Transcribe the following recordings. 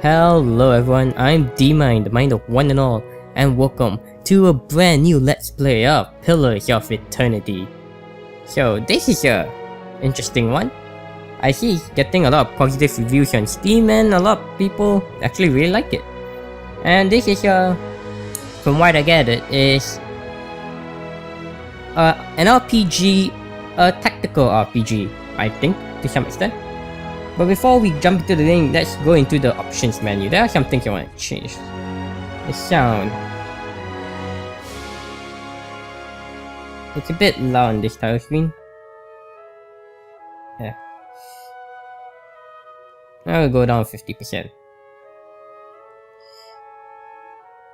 Hello everyone, I'm D-Mind, the mind of one and all, and welcome to a brand new Let's Play of Pillars of Eternity. So this is a interesting one. I see it's getting a lot of positive reviews on Steam and a lot of people actually really like it. And this is from what I gathered, is an RPG, a tactical RPG, I think, to some extent. But before we jump into the game, let's go into the options menu. There are some things I want to change. The sound. It's a bit loud on this title screen. Yeah. I'll go down 50%.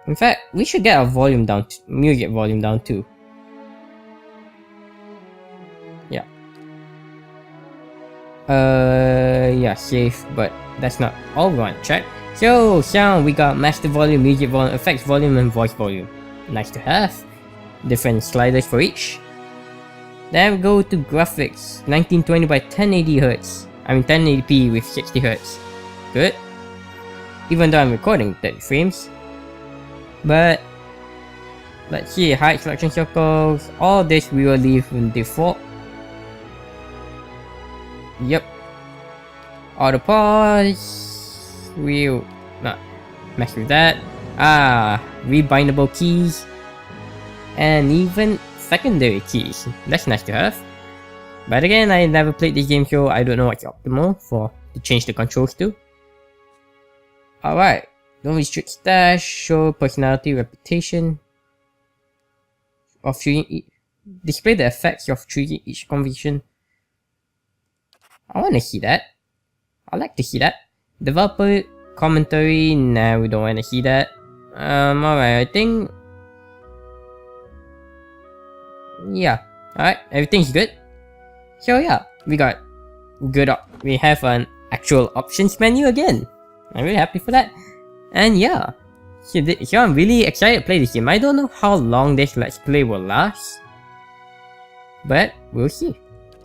In fact, we should get our volume down, music volume down too. Yeah. Yeah, safe, but that's not all we want to check. So, sound, we got master volume, music volume, effects volume, and voice volume. Nice to have. Different sliders for each. Then we go to graphics, 1920 by 1080Hz. I mean 1080p with 60Hz. Good. Even though I'm recording 30 frames. But, let's see, height selection circles, all this we will leave in default. Yep. Auto pause. We'll not mess with that. Rebindable keys. And even secondary keys. That's nice to have. But again, I never played this game, so I don't know what's optimal to change the controls to. Alright. Don't restrict stash, show personality, reputation. Of choosing display the effects of choosing each conviction. I want to see that. I like to see that. Developer commentary, nah, we don't want to see that. Alright, I think... yeah, alright, everything's good. So yeah, we got we have an actual options menu again. I'm really happy for that. And yeah, so I'm really excited to play this game. I don't know how long this Let's Play will last, but we'll see.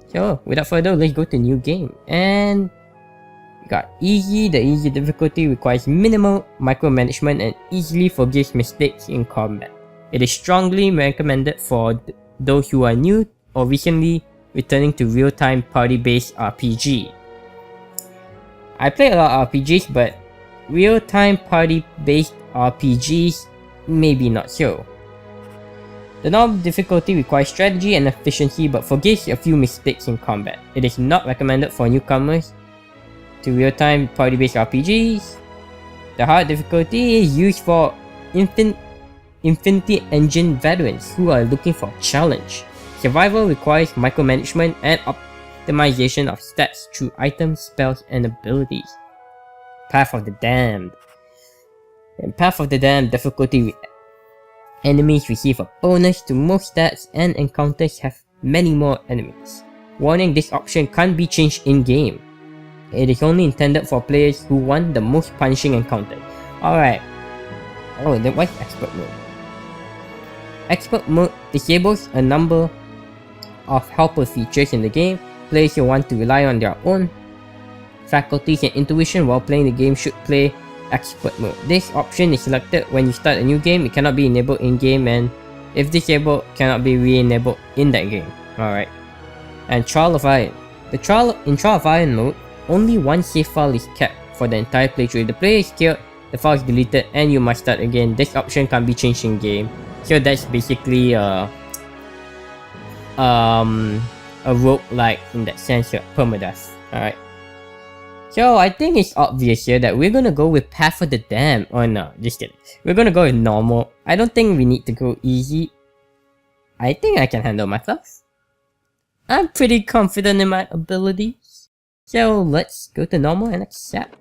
So, without further ado, let's go to new game. And we got easy. The easy difficulty requires minimal micromanagement and easily forgives mistakes in combat. It is strongly recommended for those who are new or recently returning to real-time party-based RPG. I play a lot of RPGs, but real-time party-based RPGs maybe not so. The normal difficulty requires strategy and efficiency but forgives a few mistakes in combat. It is not recommended for newcomers to real-time party-based RPGs. The hard difficulty is used for Infinity Engine veterans who are looking for a challenge. Survival requires micromanagement and optimization of stats through items, spells, and abilities. Path of the Damned. In Path of the Damned, difficulty enemies receive a bonus to most stats and encounters have many more enemies. Warning, this option can't be changed in-game. It is only intended for players who want the most punishing encounter. Alright. Oh, then what's Expert Mode? Expert Mode disables a number of helper features in the game. Players who want to rely on their own faculties and intuition while playing the game should play Expert Mode. This option is selected when you start a new game. It cannot be enabled in-game, and if disabled, cannot be re-enabled in that game. Alright. And Trial of Iron. In Trial of Iron mode, only one save file is kept for the entire playthrough. If the player is killed, the file is deleted and you must start again. This option can be changed in-game. So that's basically a roguelike in that sense, permadeath. Alright. So I think it's obvious here that we're gonna go with Path of the Damned. Oh no, just kidding. We're gonna go with normal. I don't think we need to go easy. I think I can handle myself. I'm pretty confident in my abilities. So let's go to normal and accept.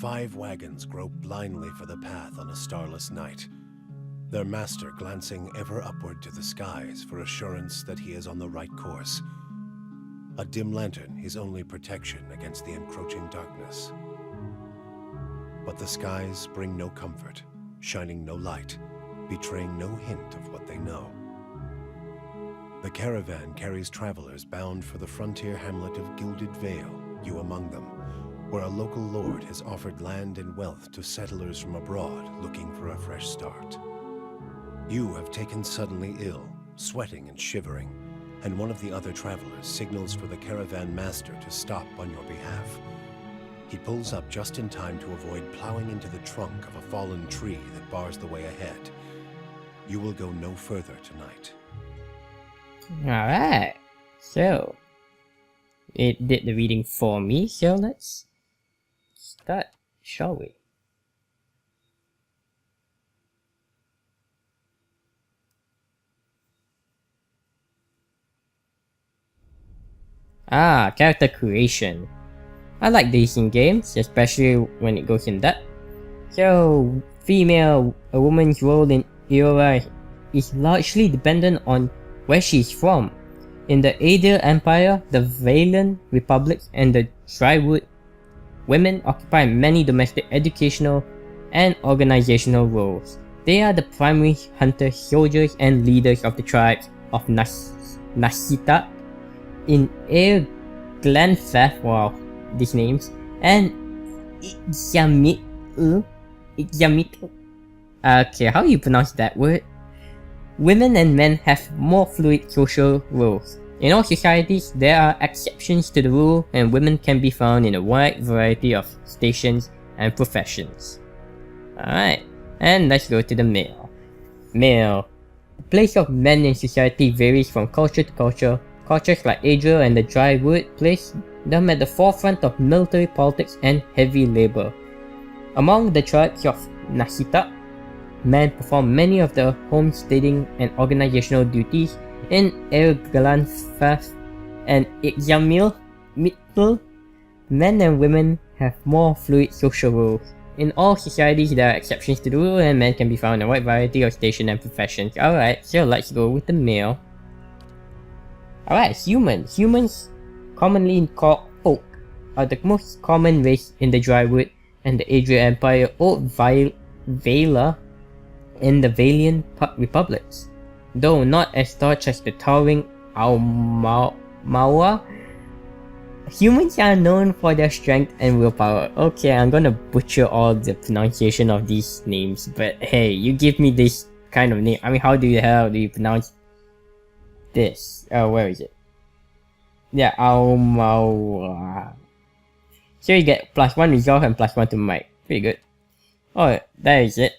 Five wagons grope blindly for the path on a starless night. their master glancing ever upward to the skies for assurance that he is on the right course. A dim lantern his only protection against the encroaching darkness. But the skies bring no comfort, shining no light, betraying no hint of what they know. The caravan carries travelers bound for the frontier hamlet of Gilded Vale, you among them, where a local lord has offered land and wealth to settlers from abroad looking for a fresh start. You have taken suddenly ill, sweating and shivering, and one of the other travelers signals for the caravan master to stop on your behalf. He pulls up just in time to avoid plowing into the trunk of a fallen tree that bars the way ahead. You will go no further tonight. Alright, so it did the reading for me, so let's start, shall we? Character creation. I like these in games, especially when it goes in depth. So, a woman's role in Eora is largely dependent on where she is from. In the Aedir Empire, the Valian Republic, and the Drywood, women occupy many domestic, educational, and organizational roles. They are the primary hunters, soldiers, and leaders of the tribes of Nahita in Air Glenfath, wow, these names, and Ikyamitu. Okay, how do you pronounce that word? Women and men have more fluid social roles. In all societies, there are exceptions to the rule, and women can be found in a wide variety of stations and professions. Alright, and let's go to the male. Male. The place of men in society varies from culture to culture. Cultures like Adria and the Drywood place them at the forefront of military politics and heavy labor. Among the tribes of Nahita, men perform many of the homesteading and organizational duties. In Erglanfath and Ikyamil, men and women have more fluid social roles. In all societies, there are exceptions to the rule, and men can be found in a wide variety of stations and professions. Alright, so let's go with the male. Alright, humans. Humans, commonly called folk, are the most common race in the Drywood and the Adria Empire, Old Vaila, and the Valian Republics. Though not as large as the towering Aumaua, humans are known for their strength and willpower. Okay, I'm gonna butcher all the pronunciation of these names, but hey, you give me this kind of name. I mean, how the hell do you pronounce this? Where is it? Yeah, Aumaua. So you get +1 resolve and +1 to might. Pretty good. Oh, that is it.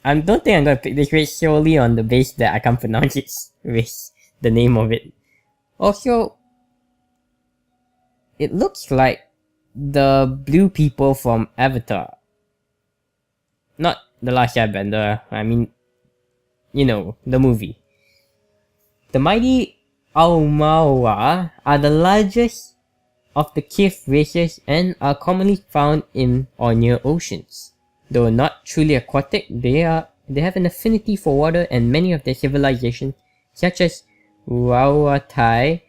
I don't think I'm gonna pick this race solely on the base that I can't pronounce its race, the name of it. Also, it looks like the blue people from Avatar. Not The Last Airbender, I mean, you know, the movie. The mighty Aumaua are the largest of the cave races and are commonly found in or near oceans. Though not truly aquatic, they have an affinity for water, and many of their civilizations, such as Rauatai,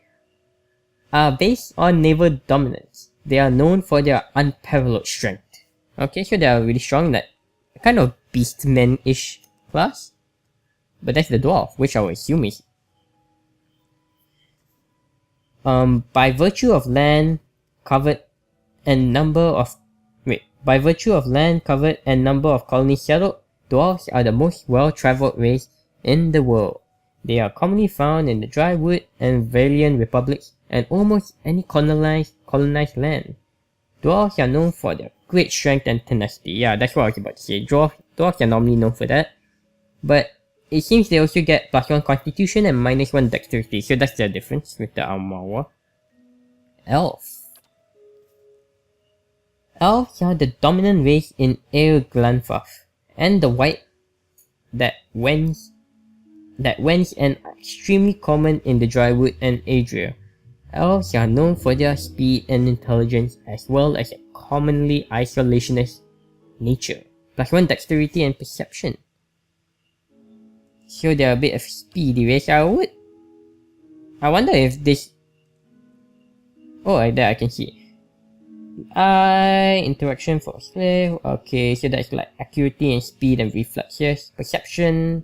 are based on naval dominance. They are known for their unparalleled strength. Okay, so they are really strong, that kind of beastmen-ish class. But that's the dwarf, which I would assume is by virtue of land covered and number of colonies settled, dwarves are the most well-traveled race in the world. They are commonly found in the Drywood and Valian republics and almost any colonized land. Dwarves are known for their great strength and tenacity. Yeah, that's what I was about to say. Dwarves are normally known for that. But it seems they also get +1 constitution and -1 dexterity, so that's the difference with the Aumaua. Elf. Elves are the dominant race in Air Glenfath, and the white that wens and extremely common in the Drywood and Adria. Elves are known for their speed and intelligence, as well as a commonly isolationist nature, +1 dexterity and perception. So they're a bit of speedy race. I wonder if this... Oh, like that I can see. Eye, interaction for slave. Okay, so that's like accuracy and speed and reflexes. Perception.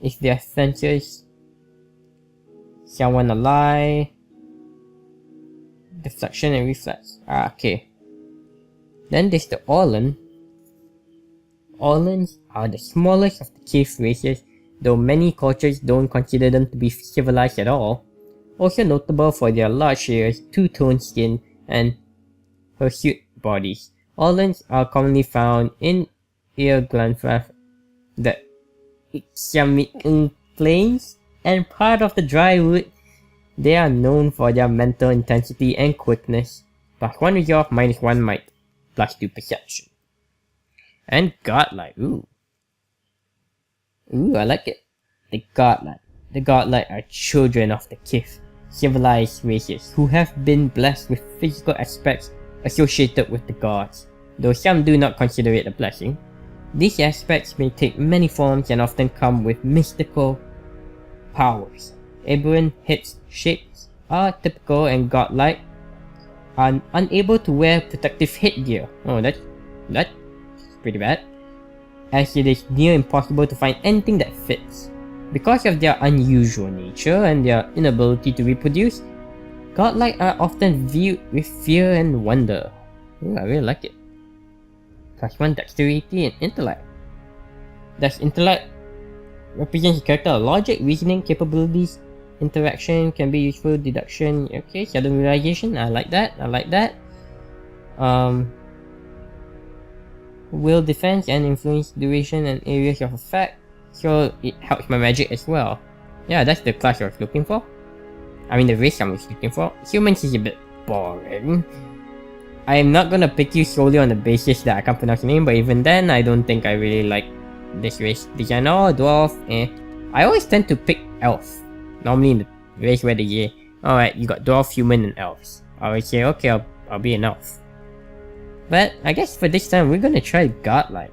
If their senses. Someone alive. Deflection and reflex. Okay. Then there's the Orlan. Orlans are the smallest of the cave races, though many cultures don't consider them to be civilized at all. Also notable for their large ears, two-toned skin, and hirsute bodies. Orlans are commonly found in Irglanfrath, the Ixamiquing Plains, and part of the Drywood. They are known for their mental intensity and quickness. +1 resolve, -1 might, +2 perception. And godlike, ooh. Ooh, I like it. The godlike. The godlike are children of the Kith, civilized races who have been blessed with physical aspects associated with the gods, though some do not consider it a blessing. These aspects may take many forms and often come with mystical powers. Aberrant head shapes are typical, and godlike are unable to wear protective headgear. Oh, that's pretty bad, as it is near impossible to find anything that fits. Because of their unusual nature and their inability to reproduce, godlike are often viewed with fear and wonder. Ooh, I really like it. +1 dexterity and intellect. Does intellect represents a character of logic, reasoning capabilities? Interaction can be useful, deduction. Okay, sudden realization. I like that. Will, defense, and influence duration and areas of effect. So it helps my magic as well. Yeah, that's the class I was looking for. I mean the race I was looking for. Humans is a bit boring. I am not gonna pick you solely on the basis that I can't pronounce your name, but even then, I don't think I really like this race design. Oh, dwarf, I always tend to pick elf. Normally in the race where they say, alright, you got dwarf, human, and elves. I always say, okay, I'll be an elf. But I guess for this time, we're gonna try godlike.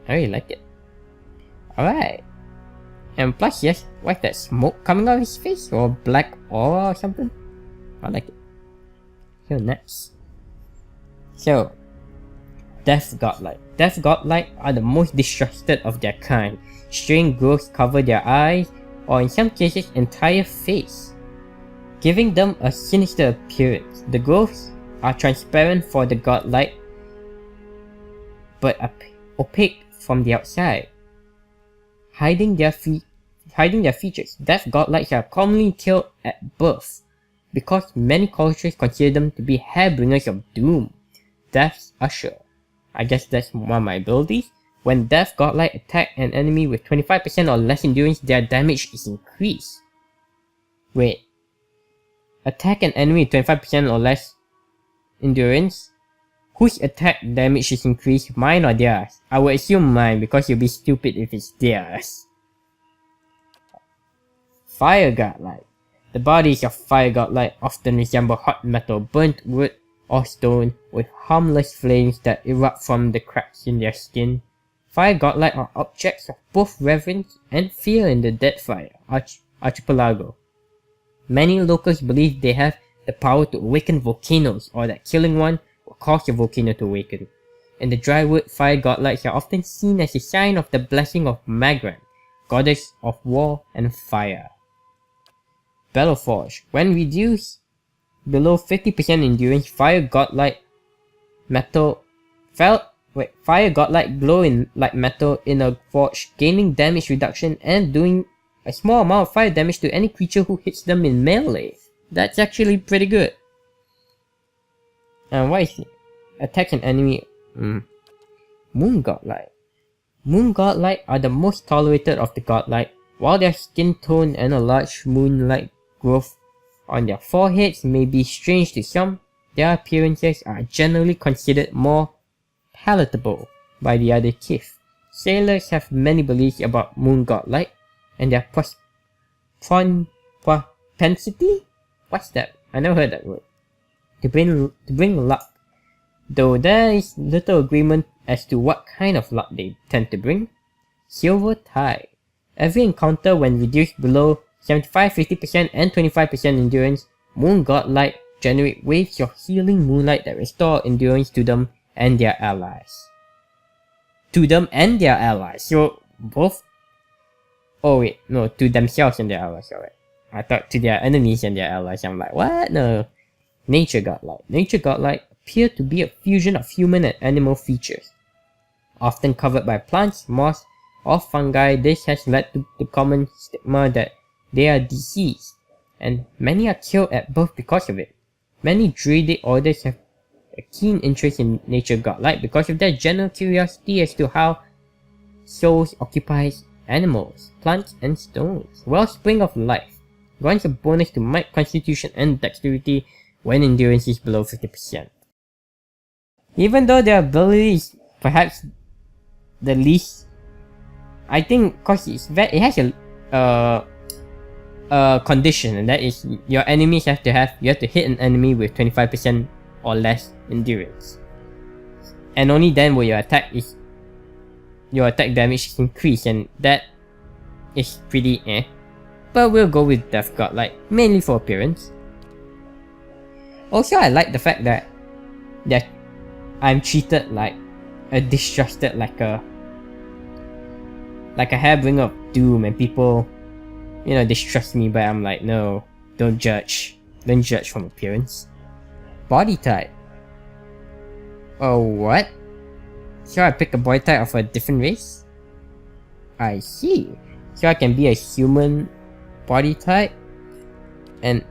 I really like it. Alright. And plus, yes, what's that smoke coming out of his face? Or black aura or something? I like it. So next. So, Death Godlike. Death Godlike are the most distrusted of their kind. Strange growths cover their eyes, or in some cases entire face, giving them a sinister appearance. The growths are transparent for the godlike, but opaque from the outside, hiding their features. Death Godlikes are commonly killed at birth, because many cultures consider them to be harbingers of doom. Death's Usher. I guess that's one of my abilities. When Death Godlike attack an enemy with 25% or less endurance, their damage is increased. Wait. Attack an enemy with 25% or less endurance? Whose attack damage is increased, mine or theirs? I would assume mine, because you'll be stupid if it's theirs. Fire Godlike. The bodies of Fire Godlike often resemble hot metal, burnt wood, or stone, with harmless flames that erupt from the cracks in their skin. Fire Godlike are objects of both reverence and fear in the Deadfire Archipelago. Many locals believe they have the power to awaken volcanoes, or that killing one will cause a volcano to awaken. In the Drywood, Fire Godlikes are often seen as a sign of the blessing of Magran, goddess of war and fire. Belloforge. When reduced below 50% endurance, Fire Godlike glow in like metal in a forge, gaining damage reduction and doing a small amount of fire damage to any creature who hits them in melee. That's actually pretty good. And what is it? Attack an enemy. Moon Godlike. Moon Godlike are the most tolerated of the Godlike. While their skin tone and a large moon-like growth on their foreheads may be strange to some, their appearances are generally considered more palatable by the other Kith. Sailors have many beliefs about Moon Godlike and their propensity? What's that? I never heard that word. To bring luck, though there is little agreement as to what kind of luck they tend to bring. Silver Tide. Every encounter when reduced below 75, 50% and 25% endurance, Moon Godlight generate waves of healing moonlight that restore endurance to them and their allies. So both... Oh wait, no, to themselves and their allies, alright. I thought to their enemies and their allies. I'm like, what? No. Nature Godlight. Nature Godlight appear to be a fusion of human and animal features. Often covered by plants, moss, or fungi, this has led to the common stigma that they are diseased, and many are killed at birth because of it. Many druidic orders have a keen interest in Nature Godlight because of their general curiosity as to how souls occupies animals, plants, and stones. Wellspring of Life grants a bonus to might, constitution, and dexterity when endurance is below 50%. Even though their ability is perhaps the least, I think because it has a condition, and that is your enemies you have to hit an enemy with 25% or less endurance, and only then will your attack damage is increased, and that is pretty eh. But we'll go with Death Godlight, mainly for appearance. Also, I like the fact that I'm treated like a distrusted, like a harbinger of doom, and people, you know, distrust me, but I'm like, no, don't judge from appearance. Body type. Oh, what? So I pick a body type of a different race? I see. So I can be a human body type? And,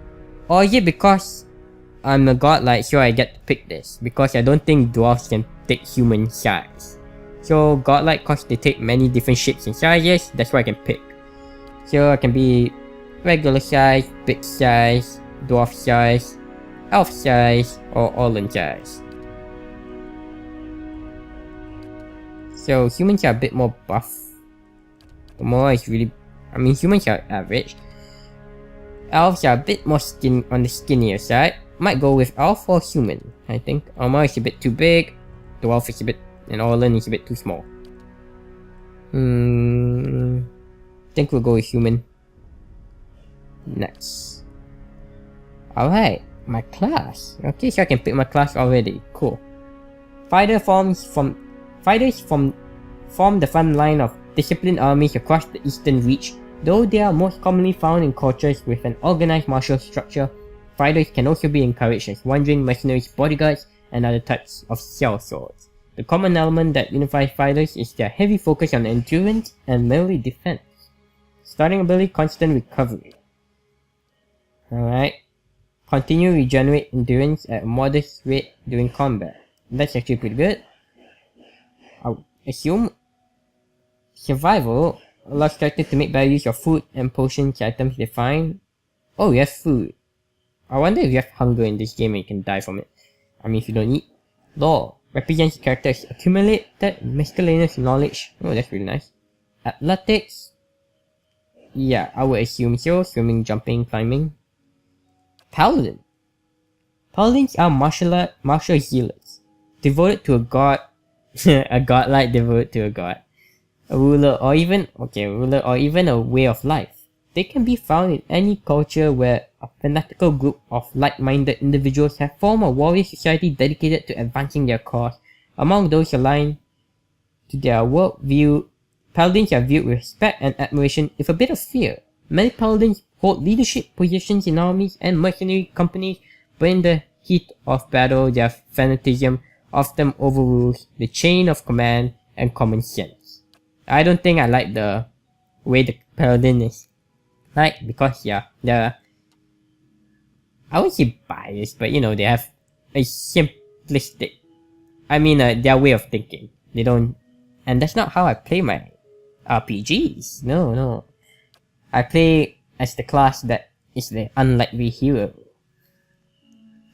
or is it because I'm a godlike, so I get to pick this? Because I don't think dwarves can take human size. So godlike, cause they take many different shapes and sizes, that's why I can pick. So I can be regular size, big size, dwarf size, elf size, or Orlan size. So humans are a bit more buff. The more is really, I mean, humans are average. Elves are a bit more on the skinnier side. Might go with elf or human, I think. Armor is a bit too big. Dwarf is a bit, and Orlan is a bit too small. Think we'll go with human. Next. Alright, my class. Okay, so I can pick my class already. Cool. Fighters form the front line of disciplined armies across the Eastern Reach. Though they are most commonly found in cultures with an organized martial structure, fighters can also be encouraged as wandering mercenaries, bodyguards, and other types of sellswords. The common element that unifies fighters is their heavy focus on endurance and melee defense. Starting ability, constant recovery. Alright. Continue regenerate endurance at a modest rate during combat. That's actually pretty good. I'll assume survival allows characters to make better use of food and potions items they find. Oh, you have food. I wonder if you have hunger in this game and you can die from it. I mean, if you don't eat. Lore represents characters accumulated miscellaneous knowledge. Oh, that's really nice. Athletics. Yeah, I would assume so. Swimming, jumping, climbing. Paladin. Paladins are martial healers, devoted to a god, a godlike devoted to a god, a ruler, or even a way of life. They can be found in any culture where a fanatical group of like-minded individuals have formed a warrior society dedicated to advancing their cause. Among those aligned to their worldview, paladins are viewed with respect and admiration, with a bit of fear. Many paladins hold leadership positions in armies and mercenary companies, but in the heat of battle, their fanaticism often overrules the chain of command and common sense. I don't think I like the way the paladin is. Like, because yeah, they're, I wouldn't say biased, but you know, they have a simplistic, their way of thinking. They don't, and that's not how I play my RPGs. No. I play as the class that is the unlikely hero.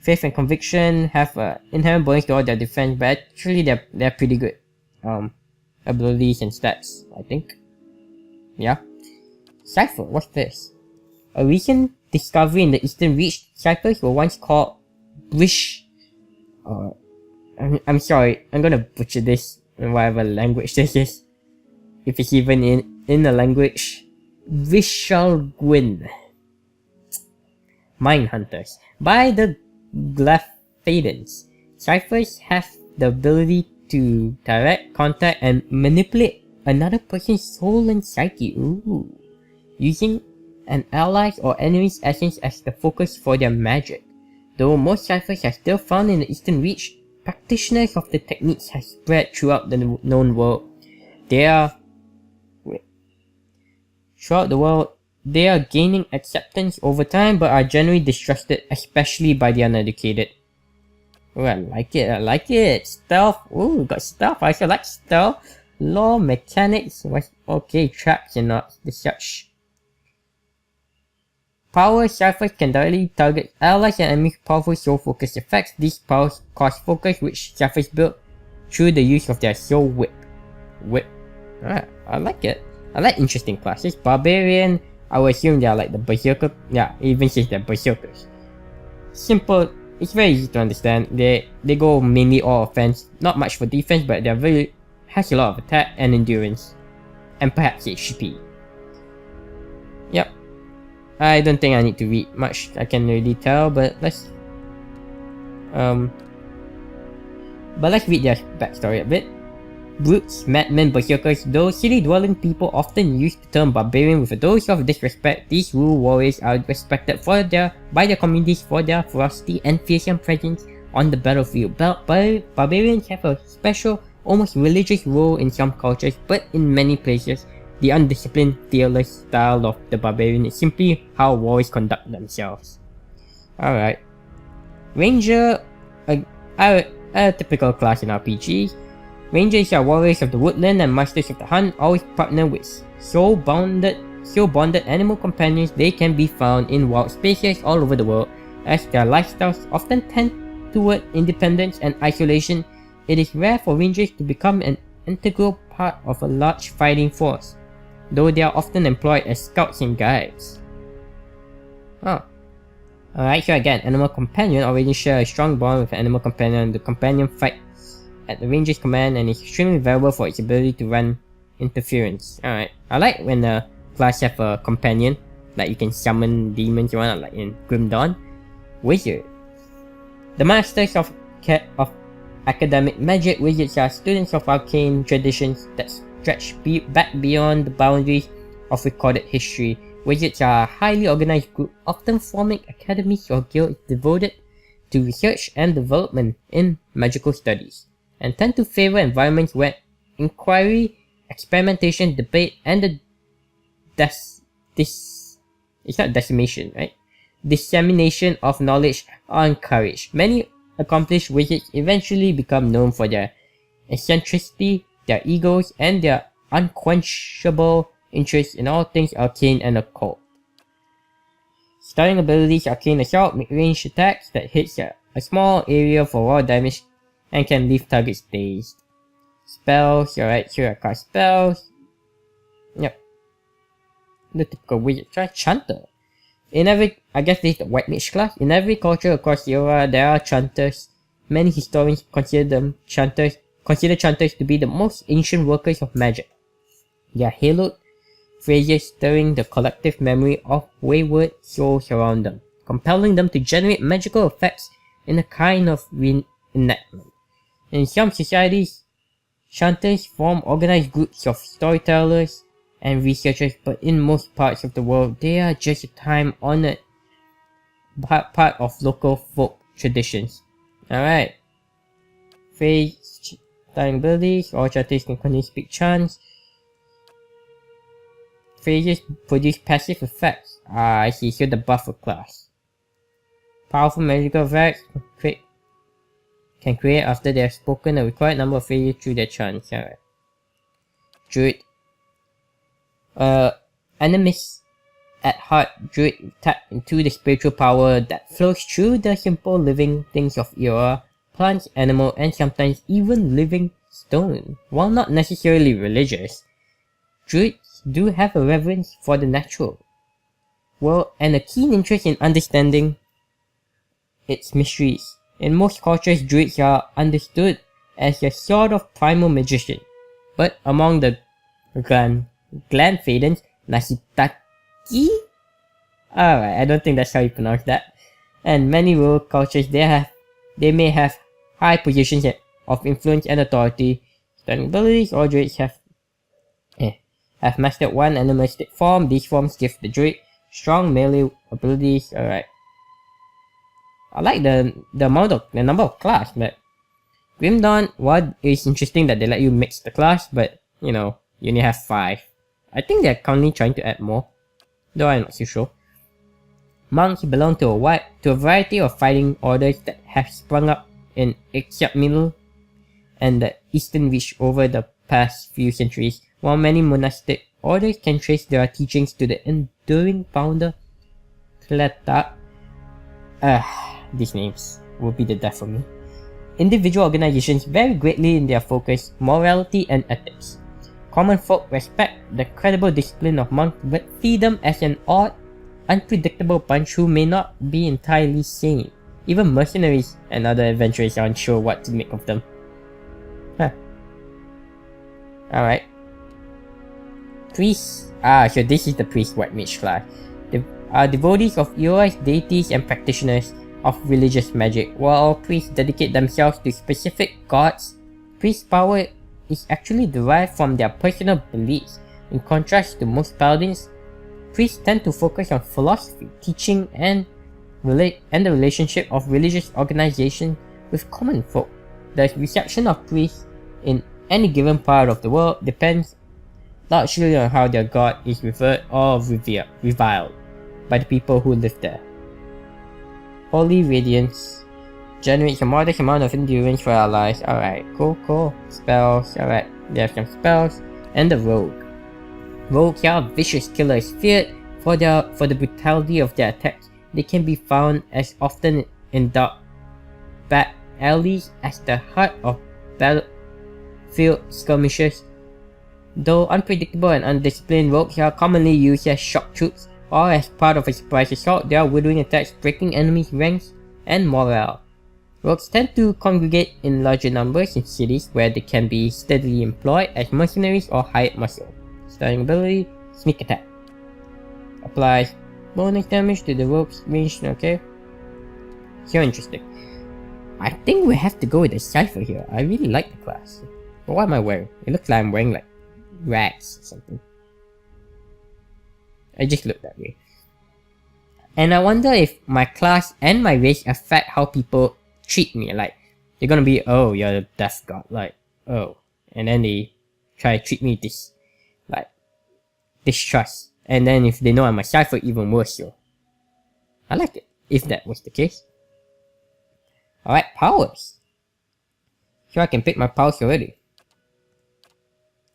Faith and Conviction have an inherent bonus to all their defense, but actually they're pretty good abilities and stats, I think. Yeah. Cypher, what's this? A recent discovery in the Eastern Reach, ciphers were once called Brish. I'm sorry, I'm gonna butcher this in whatever language this is. If it's even in the language Vishalgwyn. Mind Hunters. By the Glephadens, ciphers have the ability to direct, contact, and manipulate another person's soul and psyche. Ooh. Using an ally's or enemy's essence as the focus for their magic. Though most ciphers are still found in the Eastern Reach, practitioners of the techniques have spread throughout the known world. They are gaining acceptance over time, but are generally distrusted, especially by the uneducated. Oh, I like it. Stealth. Ooh, got stealth. I also like stealth. Law, mechanics. Okay, traps and not the such. Power ciphers can directly target allies and enemies with powerful soul focus effects. These powers cause focus, which ciphers build through the use of their soul whip. Alright, I like it. I like interesting classes. Barbarian, I would assume they are like the berserker. Yeah, it even says they're berserkers. Simple, it's very easy to understand. They go mainly all offense, not much for defense, but they're has a lot of attack and endurance. And perhaps HP. Yep. I don't think I need to read much, I can really tell, but let's read their backstory a bit. Brutes, madmen, berserkers, those city-dwelling people often use the term barbarian with a dose of disrespect. These rural warriors are respected by their communities for their ferocity and fearsome presence on the battlefield. Barbarians have a special, almost religious role in some cultures, but in many places, the undisciplined, fearless style of the barbarian is simply how warriors conduct themselves. Alright. Ranger, a typical class in RPGs. Rangers are warriors of the woodland and masters of the hunt, always partner with soul-bonded animal companions. They can be found in wild spaces all over the world, as their lifestyles often tend toward independence and isolation. It is rare for rangers to become an integral part of a large fighting force, though they are often employed as scouts and guides. Oh. Alright, so again, animal companion already share a strong bond with an animal companion. The companion fights at the ranger's command and is extremely valuable for its ability to run interference. Alright, I like when a class have a companion, like you can summon demons or whatnot, like in Grim Dawn. Wizard. The masters of academic magic, wizards are students of arcane traditions that stretch back beyond the boundaries of recorded history. Wizards are a highly organized group, often forming academies or guilds devoted to research and development in magical studies, and tend to favor environments where inquiry, experimentation, debate, and dissemination of knowledge are encouraged. Many accomplished wizards eventually become known for their eccentricity, their egos, and their unquenchable interest in all things arcane and occult. Starting abilities: Arcane Assault, mid-range attacks that hits a small area for raw damage and can leave targets dazed. Spells, alright, here I cast spells. Yep. The typical wizard. Try Chanter. I guess this is the White Mage class. In every culture across the era, there are chanters. Many historians consider chanters to be the most ancient workers of magic. They are haloed phrases stirring the collective memory of wayward souls around them, compelling them to generate magical effects in a kind of reenactment. In some societies, chanters form organized groups of storytellers and researchers, but in most parts of the world, they are just a time-honored part of local folk traditions. Alright. Phrase, starting abilities, all chanters can continue to speak chants. Phrases produce passive effects. I see, so the buffer class. Powerful magical effects can create after they have spoken a required number of phrases through their chants. Alright. Druid. Animist at heart, Druid tap into the spiritual power that flows through the simple living things of era, plants, animal, and sometimes even living stone. While not necessarily religious, Druids do have a reverence for the natural world and a keen interest in understanding its mysteries. In most cultures, Druids are understood as a sort of primal magician, but among the Glenfadens Nasitaki? Alright, I don't think that's how you pronounce that. And many rural cultures, they may have high positions of influence and authority. Certain abilities, all druids have mastered one animalistic form. These forms give the druid strong melee abilities. Alright. I like the number of class, but Grim Dawn, what is interesting that they let you mix the class, but you know, you only have 5. I think they're currently trying to add more, though I'm not too sure. Monks belong to a variety of fighting orders that have sprung up in Ixyat and the Eastern Reach over the past few centuries, while many monastic orders can trace their teachings to the enduring founder Tleta. These names will be the death of me. Individual organizations vary greatly in their focus, morality, and ethics. Common folk respect the credible discipline of monks but see them as an odd, unpredictable bunch who may not be entirely sane. Even mercenaries and other adventurers are unsure what to make of them. Alright. Priests. So this is the priest white mage class. They are devotees of heroes, deities, and practitioners of religious magic. While priests dedicate themselves to specific gods, priest power is actually derived from their personal beliefs. In contrast to most paladins, priests tend to focus on philosophy, teaching, and the relationship of religious organizations with common folk. The reception of priests in any given part of the world depends largely on how their god is revered or reviled by the people who live there. Holy Radiance generates a modest amount of endurance for allies. Alright, cool. Spells, alright, they have some spells. And the Rogue. Rogues are vicious killers, feared for the brutality of their attacks. They can be found as often in dark back alleys as the heart of battlefield skirmishes. Though unpredictable and undisciplined, rogues are commonly used as shock troops or as part of a surprise assault. Their withering attacks breaking enemies' ranks and morale. Rogues tend to congregate in larger numbers in cities where they can be steadily employed as mercenaries or hired muscle. Starting ability, Sneak Attack. Applies bonus damage to the rogue's range. Okay. So interesting. I think we have to go with the Cypher here. I really like the class. But what am I wearing? It looks like I'm wearing like rags or something. I just look that way. And I wonder if my class and my race affect how people treat me. Like, they're gonna be, oh, you're a death god. Like, oh. And then they try to treat me distrust. And then if they know I'm a Cypher, even worse, so. I like it, if that was the case. Alright, powers. So I can pick my powers already.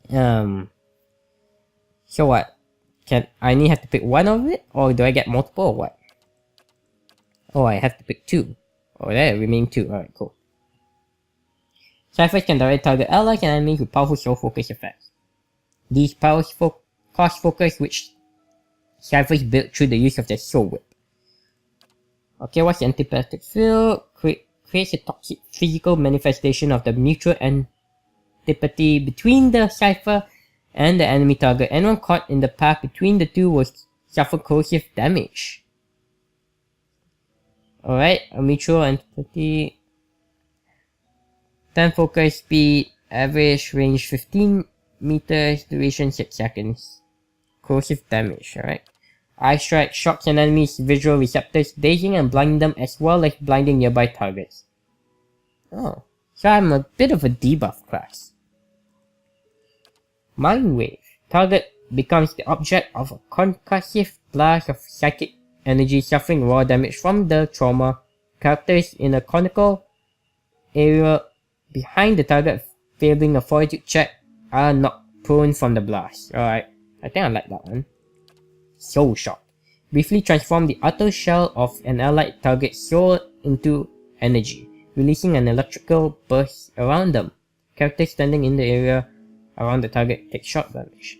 So what? Can I only have to pick one of it? Or do I get multiple or what? Oh, I have to pick 2. Oh, there remain 2. Alright, cool. Cyphers can directly target allies and enemies with powerful soul focus effects. These powers cost focus which Cyphers build through the use of their soul whip. Okay, what's the antipathic field? Creates a toxic physical manifestation of the mutual antipathy between the Cypher and the enemy target. Anyone caught in the path between the two will suffer corrosive damage. Alright, a mutual antipathy. 10 focus speed, average range 15 meters, duration 6 seconds. Corrosive damage, alright. Eye Strike shocks an enemy's visual receptors, dazing and blinding them as well as blinding nearby targets. Oh, so I'm a bit of a debuff class. Mind Wave. Target becomes the object of a concussive blast of psychic energy, suffering raw damage from the trauma. Characters in a conical area behind the target failing a fortitude check are knocked prone from the blast. Alright, I think I like that one. Soul Shock. Briefly transform the outer shell of an allied target's soul into energy, releasing an electrical burst around them. Characters standing in the area around the target take shock damage.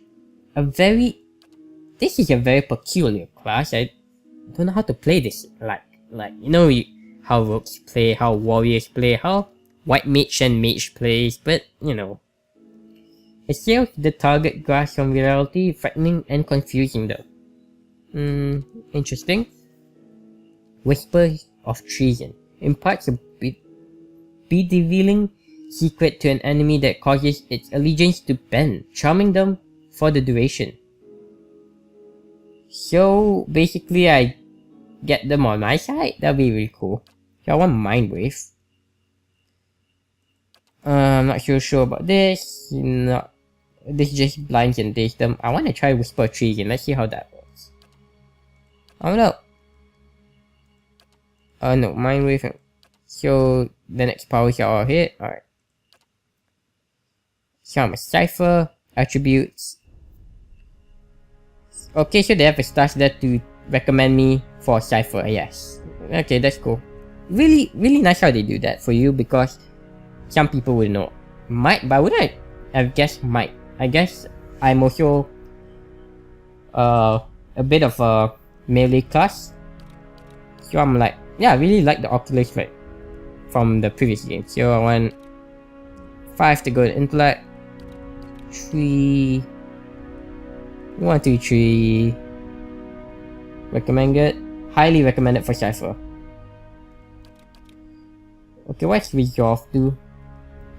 This is a very peculiar class. I don't know how to play this. Like you know how rogues play, how warriors play, how white mage and mage plays, but you know, It sails the target grasp from reality, frightening and confusing though. Interesting. Whispers of treason. Imparts a bedeviling secret to an enemy that causes its allegiance to bend, charming them for the duration. So basically I get them on my side? That'd be really cool. So I want Mind Wave. I'm not sure about this. This just blinds and daze them. I want to try Whisper Tree again. Let's see how that works. Oh no. Oh no, Mind Wave. So the next powers are all hit. Alright. So I'm a Cypher. Attributes. Okay, so they have a stash there to recommend me for Cypher. Yes. Okay, that's cool. Really nice how they do that for you, because some people will know Might, but would I have guessed Might? I guess I'm also a bit of a melee class, so I'm like, yeah, I really like the Oculus right from the previous game. So I want 5 to go to intellect, 3, 1, 2, 3. Recommended, highly recommended for Cypher. Okay, what's Resolve do?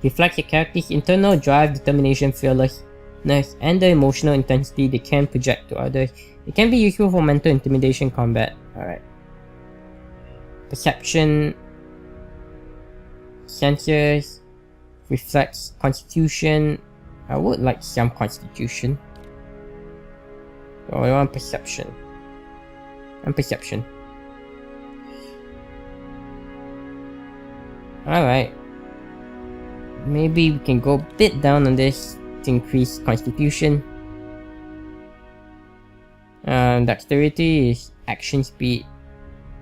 Reflects your character's internal drive, determination, fearlessness, and the emotional intensity they can project to others. It can be useful for mental intimidation combat. Alright. Perception. Sensors. Reflects constitution. I would like some constitution. So I want perception. And perception. Alright. Maybe we can go a bit down on this to increase constitution. Dexterity is action speed.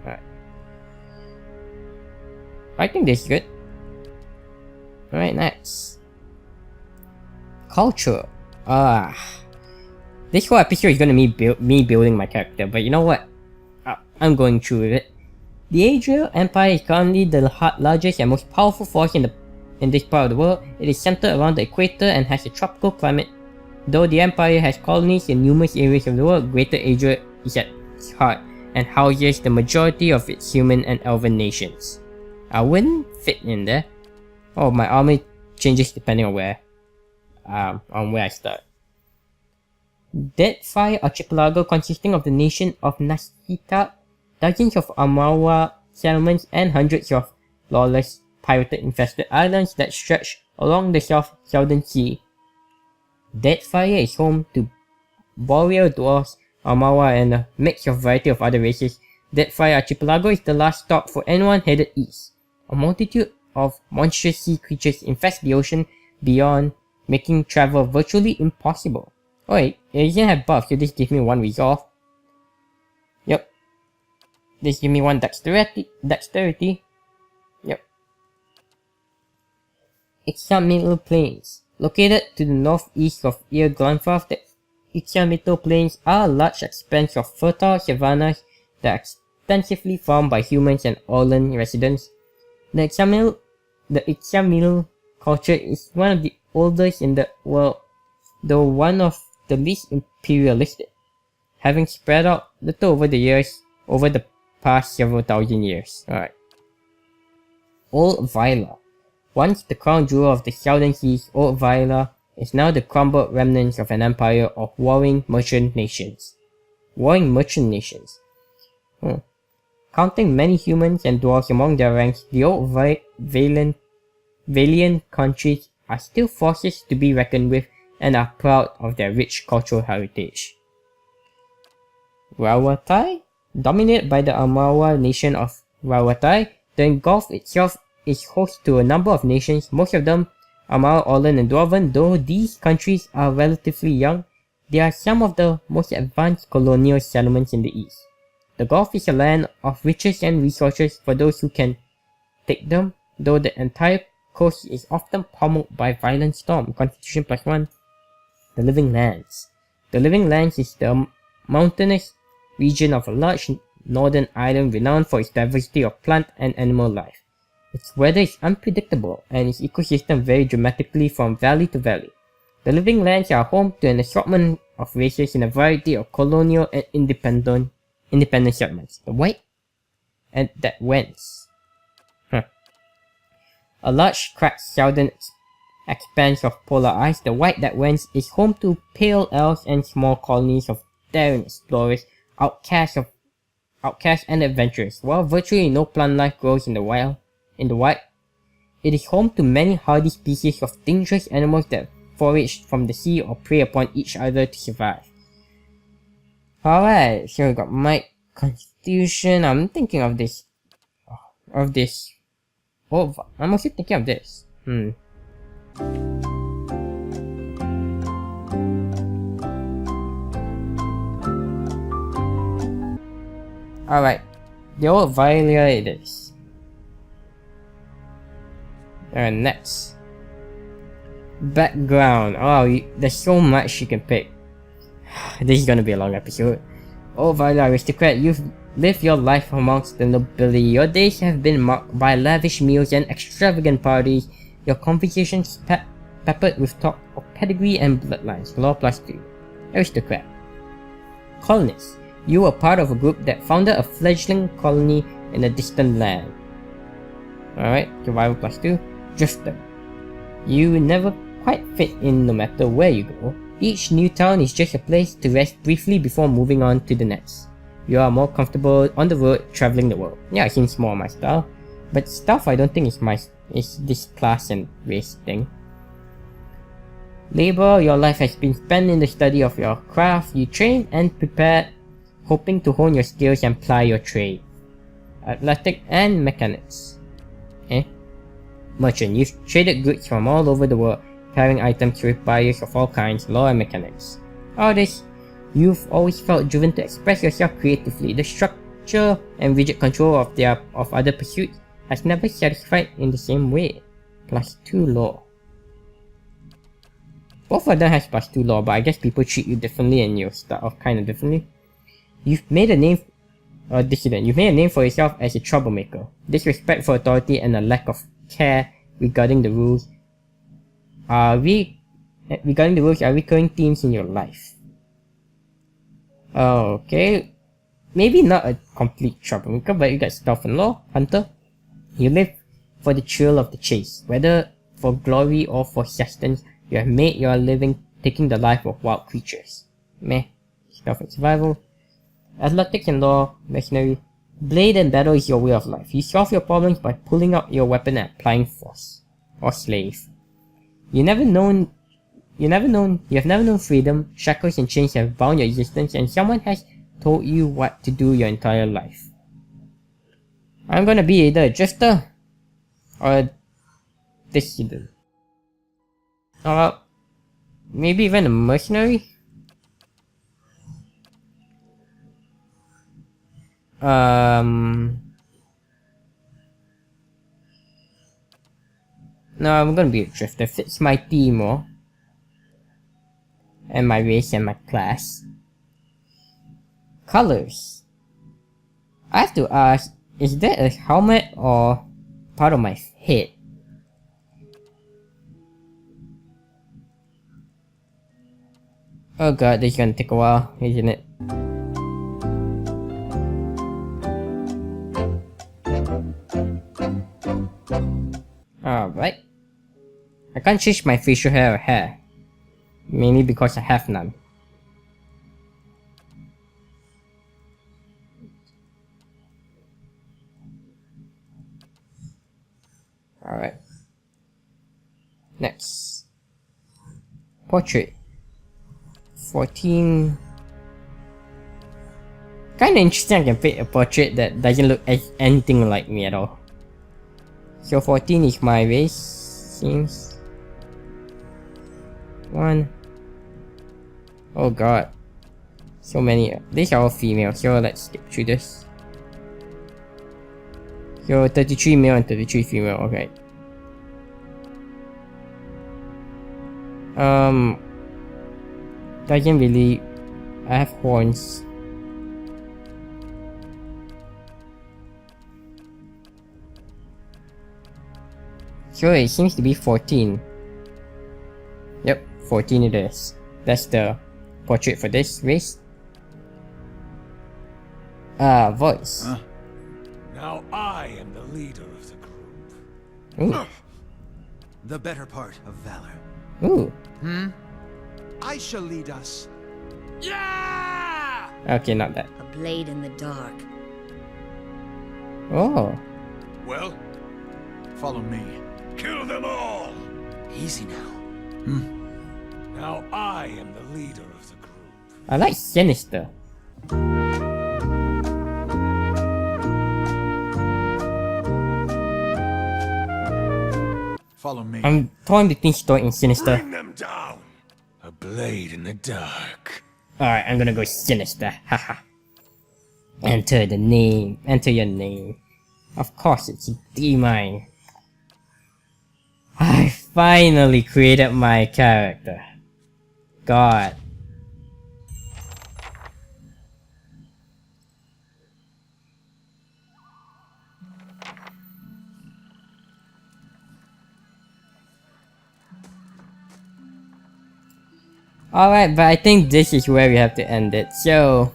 Alright. I think this is good. Alright, next. Culture. This whole episode is gonna be me building my character, but you know what? I'm going through with it. The Adriel Empire is currently the largest and most powerful force in this part of the world. It is centered around the equator and has a tropical climate. Though the Empire has colonies in numerous areas of the world, Greater Adriel is at its heart and houses the majority of its human and elven nations. I wouldn't fit in there. Oh, my army changes depending on where I start. Deadfire Archipelago, consisting of the nation of Nashita, dozens of Amawa settlements, and hundreds of lawless, pirate-infested islands that stretch along the southern sea. Deadfire is home to boreal dwarves, Amawa, and a mix of variety of other races. Deadfire Archipelago is the last stop for anyone headed east. A multitude of monstrous sea creatures infest the ocean beyond, making travel virtually impossible. Oh wait, it doesn't have buff, so this gives me 1 resolve. Yep. This gives me 1 dexterity. Yep. Ixamital Plains. Located to the northeast of Ir-Glenfarth, the Ixamital Plains are a large expanse of fertile savannas that are extensively farmed by humans and Orlan residents. The Ixamital culture is one of the oldest in the world, though one of the least imperialistic, having spread out little over the past several thousand years. Alright. Old Vila. Once the crown jewel of the Southern Seas, Old Vila is now the crumbled remnants of an empire of warring merchant nations. Counting many humans and dwarves among their ranks, the old Valiant countries are still forces to be reckoned with and are proud of their rich cultural heritage. Rawatai? Dominated by the Amawa nation of Rawatai, the Gulf itself is host to a number of nations, most of them Amawa, Orlan, and Dwarven. Though these countries are relatively young, they are some of the most advanced colonial settlements in the east. The Gulf is a land of riches and resources for those who can take them, though the entire coast is often pummeled by violent storm. Constitution +1. The Living Lands. The Living Lands is the mountainous region of a large northern island renowned for its diversity of plant and animal life. Its weather is unpredictable and its ecosystem varies dramatically from valley to valley. The living lands are home to an assortment of races in a variety of colonial and independent settlements. The white and that wens. A large cracked southern expanse of polar ice, the white that wens is home to pale elves and small colonies of daring explorers, outcasts and adventurers. While virtually no plant life grows in the white, it is home to many hardy species of dangerous animals that forage from the sea or prey upon each other to survive. Alright, so we got my constitution. I'm thinking of this. Oh, I'm also thinking of this. Alright, the old Viola it is. Next. Background. Oh, there's so much you can pick. This is gonna be a long episode. Oh, Viola aristocrat, you've lived your life amongst the nobility. Your days have been marked by lavish meals and extravagant parties. Your conversations peppered with talk of pedigree and bloodlines. Law +2. Aristocrat. Colonist. You were part of a group that founded a fledgling colony in a distant land. Alright, survival +2. Drifter. You never quite fit in no matter where you go. Each new town is just a place to rest briefly before moving on to the next. You are more comfortable on the road traveling the world. Yeah, it seems more my style. But stuff I don't think is this class and race thing. Labor, your life has been spent in the study of your craft. You train and prepare, hoping to hone your skills and ply your trade. Athletic and mechanics. Merchant, you've traded goods from all over the world, carrying items with buyers of all kinds, law and mechanics. All this, you've always felt driven to express yourself creatively. The structure and rigid control of other pursuits has never satisfied in the same way. +2 law. Both of them has +2 law, but I guess people treat you differently and you start off kind of differently. You've made a name, dissident. You've made a name for yourself as a troublemaker. Disrespect for authority and a lack of care regarding the rules are recurring themes in your life. Okay, maybe not a complete troublemaker, but you got stealth and law. Hunter. You live for the thrill of the chase, whether for glory or for sustenance. You have made your living taking the life of wild creatures. Meh. Stealth and survival. Athletics and law. Mercenary. Blade and battle is your way of life. You solve your problems by pulling out your weapon and applying force. Or slave. You have never known freedom. Shackles and chains have bound your existence, and someone has told you what to do your entire life. I'm gonna be either a drifter or a dissident. Or maybe even a mercenary? No, I'm gonna be a drifter. Fits my theme more. And my race and my class. Colors. I have to ask, is that a helmet or part of my head? Oh god, this is gonna take a while, isn't it? Alright. I can't change my facial hair or hair. Mainly because I have none. Alright. Next. Portrait. 14. Kinda interesting I can pick a portrait that doesn't look anything like me at all. So 14 is my race, seems. 1. Oh god. So many. These are all female, so let's skip through this. So 33 male and 33 female, okay. Doesn't really. I have horns. So it seems to be 14. Yep, 14 it is. That's the portrait for this race. Voice. Now I am the leader of the group. Ooh. The better part of valor. Ooh. I shall lead us. Yeah! Okay, not that. A blade in the dark. Oh. Well, Follow me. kill them all! Easy now. Now I am the leader of the group. I like Sinister. Follow me. I'm torn between Stoic and Sinister. Bring them down! A blade in the dark. Alright, I'm gonna go Sinister. Haha. Enter the name. Enter your name. Of course, it's D-Mine. I finally created my character. God. Alright, but I think this is where we have to end it. So,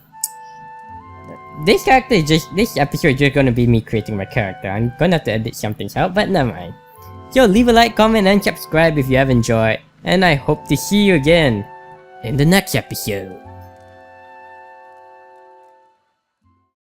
this episode is just gonna be me creating my character. I'm gonna have to edit some things out, but never mind. So leave a like, comment, and subscribe if you have enjoyed, and I hope to see you again in the next episode.